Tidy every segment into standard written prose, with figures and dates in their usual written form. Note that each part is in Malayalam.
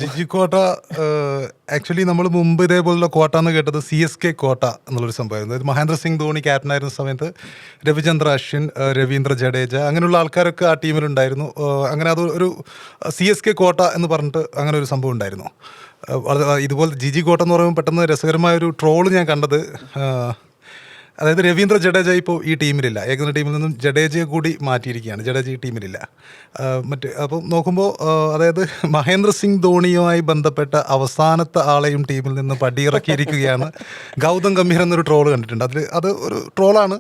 ജിജി കോട്ട ആക്ച്വലി നമ്മൾ മുമ്പ് ഇതേപോലുള്ള കോട്ട എന്ന് കേട്ടത് CSK കോട്ട എന്നുള്ളൊരു സംഭവമായിരുന്നു. അതായത് മഹേന്ദ്ര സിംഗ് ധോണി ക്യാപ്റ്റനായിരുന്ന സമയത്ത് രവിചന്ദ്ര അശ്വിൻ, രവീന്ദ്ര ജഡേജ അങ്ങനെയുള്ള ആൾക്കാരൊക്കെ ആ ടീമിലുണ്ടായിരുന്നു. അങ്ങനെ അത് ഒരു CSK കോട്ട എന്ന് പറഞ്ഞിട്ട് അങ്ങനെ ഒരു സംഭവം ഉണ്ടായിരുന്നു. ഇതുപോലെ ജിജി കോട്ട എന്ന് പറയുമ്പോൾ പെട്ടെന്ന് രസകരമായ ഒരു ട്രോള് ഞാൻ കണ്ടത്, അതായത് രവീന്ദ്ര ജഡേജ ഇപ്പോൾ ഈ ടീമിലില്ല. ഏകദിന ടീമിൽ നിന്നും ജഡേജയെ കൂടി മാറ്റിയിരിക്കുകയാണ്. ജഡേജ ഈ ടീമിലില്ല. അപ്പം നോക്കുമ്പോൾ അതായത് മഹേന്ദ്ര സിംഗ് ധോണിയുമായി ബന്ധപ്പെട്ട അവസാനത്തെ ആളെയും ടീമിൽ നിന്ന് പടിയിറക്കിയിരിക്കുകയാണ്. ഗൗതം ഗംഭീർ എന്നൊരു ട്രോള് കണ്ടിട്ടുണ്ട്. അത് ഒരു ട്രോളാണ്.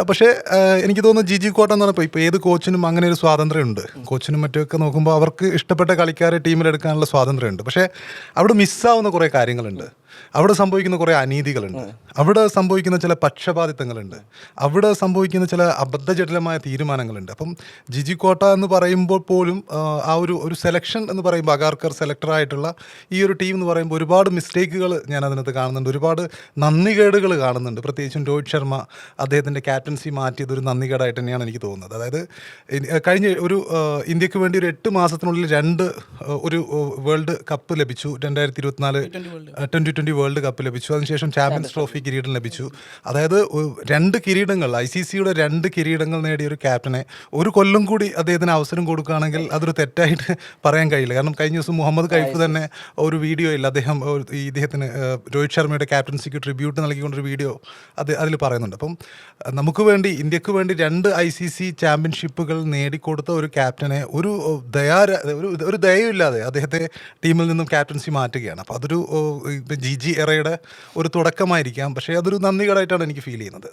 പക്ഷേ എനിക്ക് തോന്നുന്നു ജിജി കോട്ട എന്ന് പറഞ്ഞപ്പോൾ ഇപ്പോൾ ഏത് കോച്ചിനും അങ്ങനെ ഒരു സ്വാതന്ത്ര്യമുണ്ട്. കോച്ചിനും മറ്റുമൊക്കെ നോക്കുമ്പോൾ അവർക്ക് ഇഷ്ടപ്പെട്ട കളിക്കാരെ ടീമിലെടുക്കാനുള്ള സ്വാതന്ത്ര്യമുണ്ട്. പക്ഷേ അവിടെ മിസ്സാവുന്ന കുറേ കാര്യങ്ങളുണ്ട്. അവിടെ സംഭവിക്കുന്ന കുറേ അനീതികളുണ്ട്. അവിടെ സംഭവിക്കുന്ന ചില പക്ഷപാതിത്വങ്ങളുണ്ട്. അവിടെ സംഭവിക്കുന്ന ചില അബദ്ധജടിലമായ തീരുമാനങ്ങളുണ്ട്. അപ്പം ജിജി കോട്ട എന്ന് പറയുമ്പോൾ പോലും ആ ഒരു സെലക്ഷൻ എന്ന് പറയുമ്പോൾ അഗാർക്കർ സെലക്ടറായിട്ടുള്ള ഈ ഒരു ടീം എന്ന് പറയുമ്പോൾ ഒരുപാട് മിസ്റ്റേക്കുകൾ ഞാൻ അതിനകത്ത് കാണുന്നുണ്ട്. ഒരുപാട് നന്ദികേടുകൾ കാണുന്നുണ്ട്. പ്രത്യേകിച്ചും രോഹിത് ശർമ്മ അദ്ദേഹത്തിൻ്റെ ക്യാപ്റ്റൻസി മാറ്റിയത് ഒരു നന്ദികേടായിട്ട് തന്നെയാണ് എനിക്ക് തോന്നുന്നത്. അതായത് കഴിഞ്ഞ ഒരു ഇന്ത്യക്ക് വേണ്ടി ഒരു 8 മാസത്തിനുള്ളിൽ ഒരു വേൾഡ് കപ്പ് ലഭിച്ചു. 2024 T20 വേൾഡ് കപ്പ് ലഭിച്ചു. അതിനുശേഷം ചാമ്പ്യൻസ് ട്രോഫി കിരീടം ലഭിച്ചു. അതായത് 2 കിരീടങ്ങൾ, ICCയുടെ 2 കിരീടങ്ങൾ നേടിയ ഒരു ക്യാപ്റ്റനെ ഒരു കൊല്ലം കൂടി അദ്ദേഹത്തിന് അവസരം കൊടുക്കുകയാണെങ്കിൽ അതൊരു തെറ്റായിട്ട് പറയാൻ കഴിയില്ല. കാരണം കഴിഞ്ഞ ദിവസം മുഹമ്മദ് കൈഫ് തന്നെ ഒരു വീഡിയോയിൽ ഇദ്ദേഹത്തിന് രോഹിത് ശർമ്മയുടെ ക്യാപ്റ്റൻസിക്ക് ട്രിബ്യൂട്ട് നൽകിക്കൊണ്ടൊരു വീഡിയോ അതിൽ പറയുന്നുണ്ട്. അപ്പം നമുക്ക് വേണ്ടി, ഇന്ത്യക്ക് വേണ്ടി 2 ICC ചാമ്പ്യൻഷിപ്പുകൾ നേടിക്കൊടുത്ത ഒരു ക്യാപ്റ്റനെ ഒരു ദയയില്ലാതെ അദ്ദേഹത്തെ ടീമിൽ നിന്നും ക്യാപ്റ്റൻസി മാറ്റുകയാണ്. അപ്പോൾ അതൊരു ജിജി എറയുടെ ഒരു തുടക്കമായിരിക്കാം. പക്ഷേ അതൊരു നന്ദികേടായിട്ടാണ് എനിക്ക് ഫീൽ ചെയ്യുന്നത്.